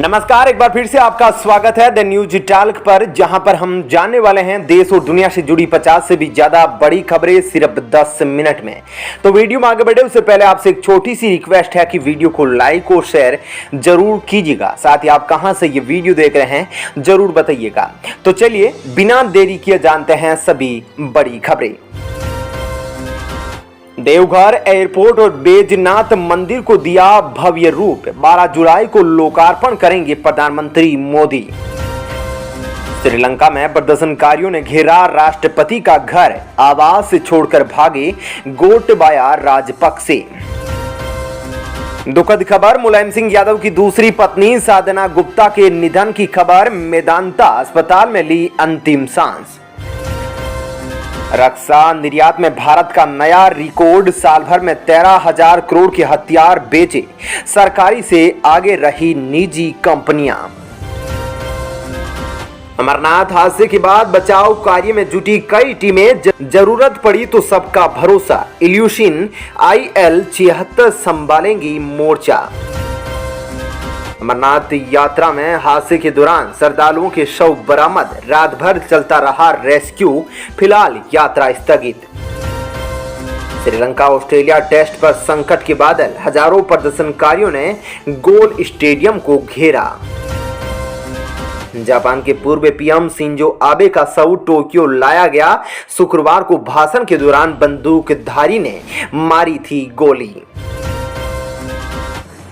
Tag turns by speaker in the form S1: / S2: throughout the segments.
S1: नमस्कार, एक बार फिर से आपका स्वागत है द न्यूज टॉक पर, जहां पर हम जानने वाले हैं देश और दुनिया से जुड़ी 50 से भी ज्यादा बड़ी खबरें सिर्फ 10 मिनट में। तो वीडियो में आगे बढ़े उससे पहले आपसे एक छोटी सी रिक्वेस्ट है कि वीडियो को लाइक और शेयर जरूर कीजिएगा। साथ ही आप कहां से ये वीडियो देख रहे हैं जरूर बताइएगा। तो चलिए बिना देरी किए जानते हैं सभी बड़ी खबरें। देवघर एयरपोर्ट और बैजनाथ मंदिर को दिया भव्य रूप, 12 जुलाई को लोकार्पण करेंगे प्रधानमंत्री मोदी। श्रीलंका में प्रदर्शनकारियों ने घेरा राष्ट्रपति का घर, आवास छोड़कर भागे गोटबाया राजपक्षे। दुखद खबर, मुलायम सिंह यादव की दूसरी पत्नी साधना गुप्ता के निधन की खबर, मेदांता अस्पताल में ली अंतिम सांस। रक्षा निर्यात में भारत का नया रिकॉर्ड, साल भर में 13,000 करोड़ के हथियार बेचे, सरकारी से आगे रही निजी कंपनियां। अमरनाथ हादसे के बाद बचाव कार्य में जुटी कई टीमें, जरूरत पड़ी तो सबका भरोसा, इल्यूशिन IL-76 संभालेंगी मोर्चा। अमरनाथ यात्रा में हादसे के दौरान श्रद्धालुओं के शव बरामद, रात भर चलता रहा रेस्क्यू, फिलहाल यात्रा स्थगित। श्रीलंका ऑस्ट्रेलिया टेस्ट पर संकट के बादल, हजारों प्रदर्शनकारियों ने गोल स्टेडियम को घेरा। जापान के पूर्व PM शिंजो आबे का शव टोक्यो लाया गया, शुक्रवार को भाषण के दौरान बंदूकधारी ने मारी थी गोली।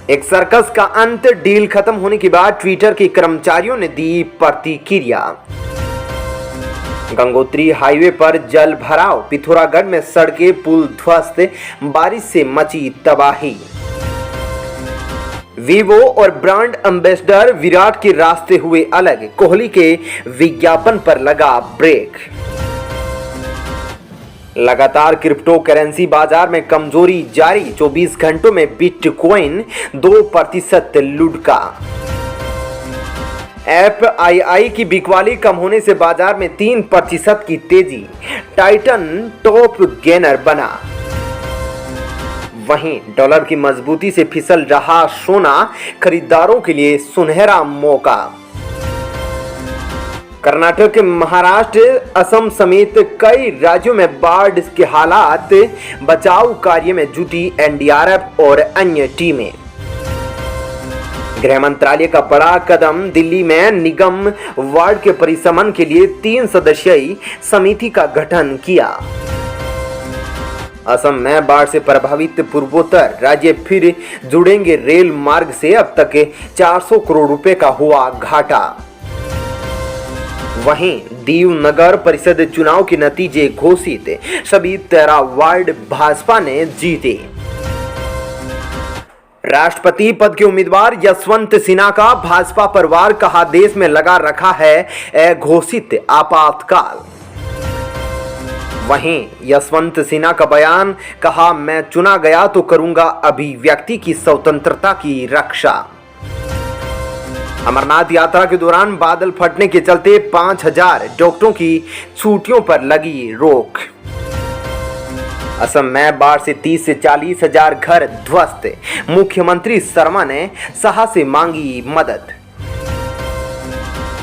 S1: एक सर्कस का अंत, डील खत्म होने के बाद ट्विटर के कर्मचारियों ने दी प्रतिक्रिया। गंगोत्री हाईवे पर जल भराव, पिथौरागढ़ में सड़कें पुल ध्वस्त, बारिश से मची तबाही। वीवो और ब्रांड एम्बेसडर विराट के रास्ते हुए अलग, कोहली के विज्ञापन पर लगा ब्रेक। लगातार क्रिप्टो करेंसी बाजार में कमजोरी जारी, 24 घंटों में बिटकॉइन 2% लुढ़का। FII की बिकवाली कम होने से बाजार में 3% की तेजी, टाइटन टॉप गेनर बना। वहीं डॉलर की मजबूती से फिसल रहा सोना, खरीदारों के लिए सुनहरा मौका। कर्नाटक, महाराष्ट्र, असम समेत कई राज्यों में बाढ़ के हालात, बचाव कार्य में जुटी NDRF और अन्य टीमें। गृह मंत्रालय का बड़ा कदम, दिल्ली में निगम वार्ड के परिसमन के लिए 3 सदस्यीय समिति का गठन किया। असम में बाढ़ से प्रभावित पूर्वोत्तर राज्य फिर जुड़ेंगे रेल मार्ग से, अब तक 400 करोड़ रुपए का हुआ घाटा। वहीं दीव नगर परिषद चुनाव के नतीजे घोषित, सभी 13 वार्ड भाजपा ने जीते। राष्ट्रपति पद के उम्मीदवार यशवंत सिन्हा का भाजपा पर वार, कहा देश में लगा रखा है घोषित आपातकाल। वहीं यशवंत सिन्हा का बयान, कहा मैं चुना गया तो करूंगा अभिव्यक्ति की स्वतंत्रता की रक्षा। अमरनाथ यात्रा के दौरान बादल फटने के चलते 5,000 डॉक्टरों की छुट्टियों पर लगी रोक। असम में बाढ़ से 30 से 40 हजार घर ध्वस्त, मुख्यमंत्री शर्मा ने शाह से मांगी मदद।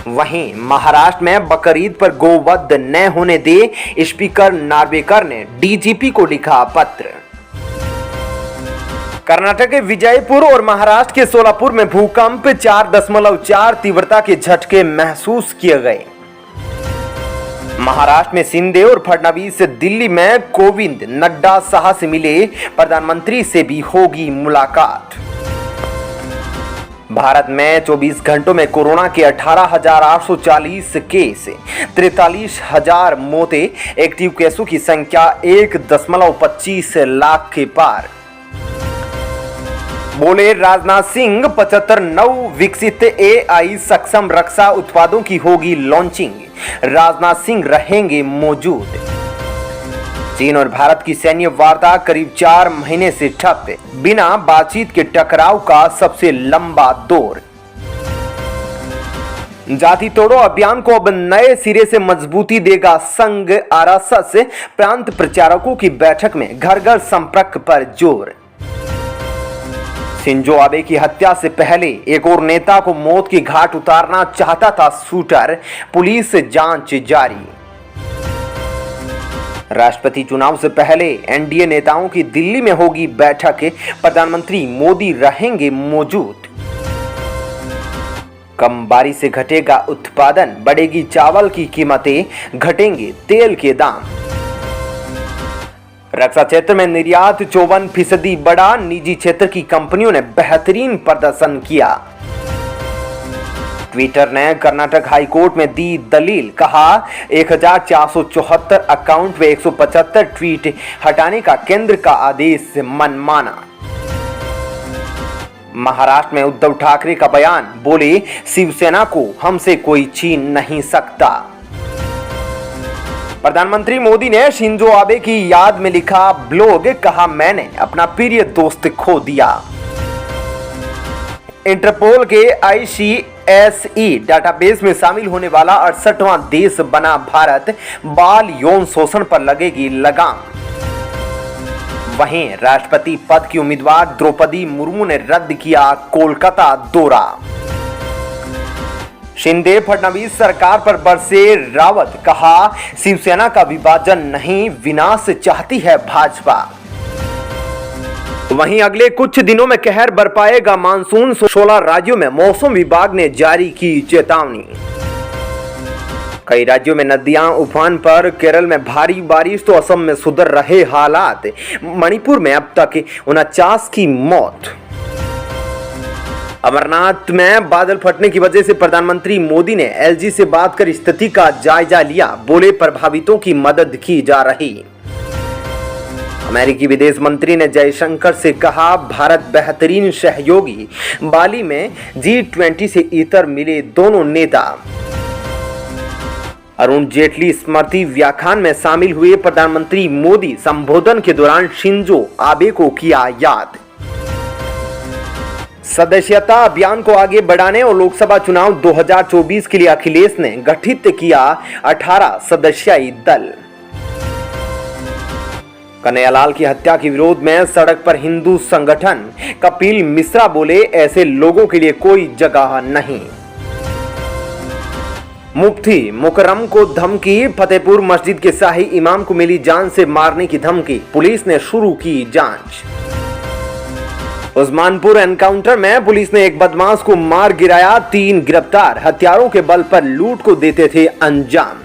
S1: वहीं महाराष्ट्र में बकरीद पर गोवध न होने दे, स्पीकर नार्वेकर ने DGP को लिखा पत्र। कर्नाटक के विजयपुर और महाराष्ट्र के सोलापुर में भूकंप, 4.4 तीव्रता के झटके महसूस किए गए। महाराष्ट्र में शिंदे और फडणवीस, दिल्ली में कोविंद, नड्डा शाह से मिले, प्रधानमंत्री से भी होगी मुलाकात। भारत में 24 घंटों में कोरोना के 18,840 केस, 43,000 मौतें, एक्टिव केसों की संख्या 1.25 लाख के पार। बोले राजनाथ सिंह, 75 नव विकसित AI सक्षम रक्षा उत्पादों की होगी लॉन्चिंग, राजनाथ सिंह रहेंगे मौजूद। चीन और भारत की सैन्य वार्ता करीब 4 महीने से ठप, बिना बातचीत के टकराव का सबसे लंबा दौर। जाति तोड़ो अभियान को अब नए सिरे से मजबूती देगा संघ, RSS प्रांत प्रचारकों की बैठक में घर घर संपर्क पर जोर। शिंजो आबे की हत्या से पहले एक और नेता को मौत की घाट उतारना चाहता था शूटर, पुलिस से जांच जारी। राष्ट्रपति चुनाव से पहले एनडीए नेताओं की दिल्ली में होगी बैठक, प्रधानमंत्री मोदी रहेंगे मौजूद। कम बारिश से घटेगा उत्पादन, बढ़ेगी चावल की कीमतें, घटेंगे तेल के दाम। रक्षा क्षेत्र में निर्यात 54% बढ़ा, निजी क्षेत्र की कंपनियों ने बेहतरीन प्रदर्शन किया। ट्विटर ने कर्नाटक हाईकोर्ट में दी दलील, कहा 1474 अकाउंट व 175 ट्वीट हटाने का केंद्र का आदेश मनमाना। महाराष्ट्र में उद्धव ठाकरे का बयान, बोले शिवसेना को हमसे कोई छीन नहीं सकता। प्रधानमंत्री मोदी ने शिंजो आबे की याद में लिखा ब्लॉग, कहा मैंने अपना प्रिय दोस्त खो दिया। इंटरपोल के ICSE डाटाबेस में शामिल होने वाला 68वां देश बना भारत, बाल यौन शोषण पर लगेगी लगाम। वहीं राष्ट्रपति पद की उम्मीदवार द्रौपदी मुर्मू ने रद्द किया कोलकाता दौरा। शिंदे फडणवीस सरकार पर बरसे रावत, कहा शिवसेना का विभाजन नहीं, विनाश चाहती है भाजपा। वहीं अगले कुछ दिनों में कहर बरपाएगा मानसून, 16 राज्यों में मौसम विभाग ने जारी की चेतावनी। कई राज्यों में नदियां उफान पर, केरल में भारी बारिश तो असम में सुधर रहे हालात, मणिपुर में अब तक 49 की मौत। अमरनाथ में बादल फटने की वजह से प्रधानमंत्री मोदी ने LG से बात कर स्थिति का जायजा लिया, बोले प्रभावितों की मदद की जा रही। अमेरिकी विदेश मंत्री ने जयशंकर से कहा भारत बेहतरीन सहयोगी, बाली में G20 से इतर मिले दोनों नेता। अरुण जेटली स्मृति व्याख्यान में शामिल हुए प्रधानमंत्री मोदी, संबोधन के दौरान शिंजो आबे को किया याद। सदस्यता अभियान को आगे बढ़ाने और लोकसभा चुनाव 2024 के लिए अखिलेश ने गठित किया 18 सदस्यीय दल। कन्हैयालाल की हत्या के विरोध में सड़क पर हिंदू संगठन, कपिल मिश्रा बोले ऐसे लोगों के लिए कोई जगह नहीं। मुफ्ती मुकर्रम को धमकी, फतेहपुर मस्जिद के शाही इमाम को मिली जान से मारने की धमकी, पुलिस ने शुरू की जांच। उस्मानपुर एनकाउंटर में पुलिस ने एक बदमाश को मार गिराया, 3 गिरफ्तार, हथियारों के बल पर लूट को देते थे अंजाम।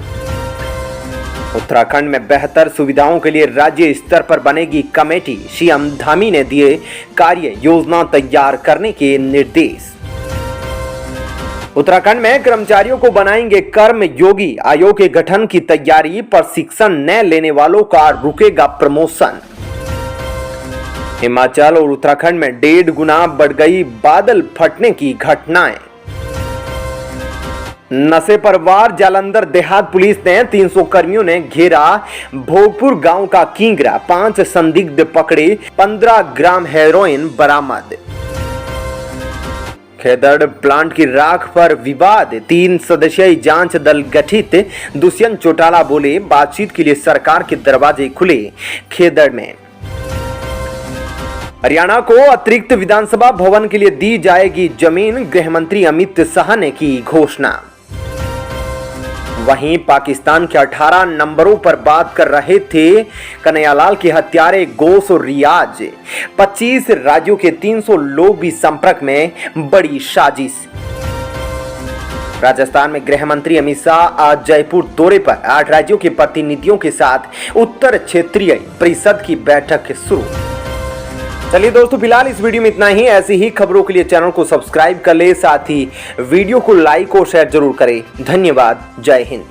S1: उत्तराखंड में बेहतर सुविधाओं के लिए राज्य स्तर पर बनेगी कमेटी, सीएम धामी ने दिए कार्य योजना तैयार करने के निर्देश। उत्तराखंड में कर्मचारियों को बनाएंगे कर्म योगी, आयोग के गठन की तैयारी, प्रशिक्षण न लेने वालों का रुकेगा प्रमोशन। हिमाचल और उत्तराखंड में 1.5 गुना बढ़ गई बादल फटने की घटनाएं। नशे पर वार, जालंधर देहात पुलिस ने 300 कर्मियों ने घेरा भोगपुर गांव का किंगरा, 5 संदिग्ध पकड़े, 15 ग्राम हेरोइन बरामद। खेदड़ प्लांट की राख पर विवाद, 3 सदस्यीय जांच दल गठित, दुष्यंत चौटाला बोले बातचीत के लिए सरकार के दरवाजे खुले खेदड़ में। हरियाणा को अतिरिक्त विधानसभा भवन के लिए दी जाएगी जमीन, गृह मंत्री अमित शाह ने की घोषणा। वहीं पाकिस्तान के 18 नंबरों पर बात कर रहे थे कन्हैयालाल के हत्यारे गोश और रियाज, 25 राज्यों के 300 लोग भी संपर्क में, बड़ी साजिश। राजस्थान में गृह मंत्री अमित शाह आज जयपुर दौरे पर, 8 राज्यों के प्रतिनिधियों के साथ उत्तर क्षेत्रीय परिषद की बैठक शुरू। चलिए दोस्तों, फिलहाल इस वीडियो में इतना ही। ऐसी ही खबरों के लिए चैनल को सब्सक्राइब कर ले, साथ ही वीडियो को लाइक और शेयर जरूर करें। धन्यवाद। जय हिंद।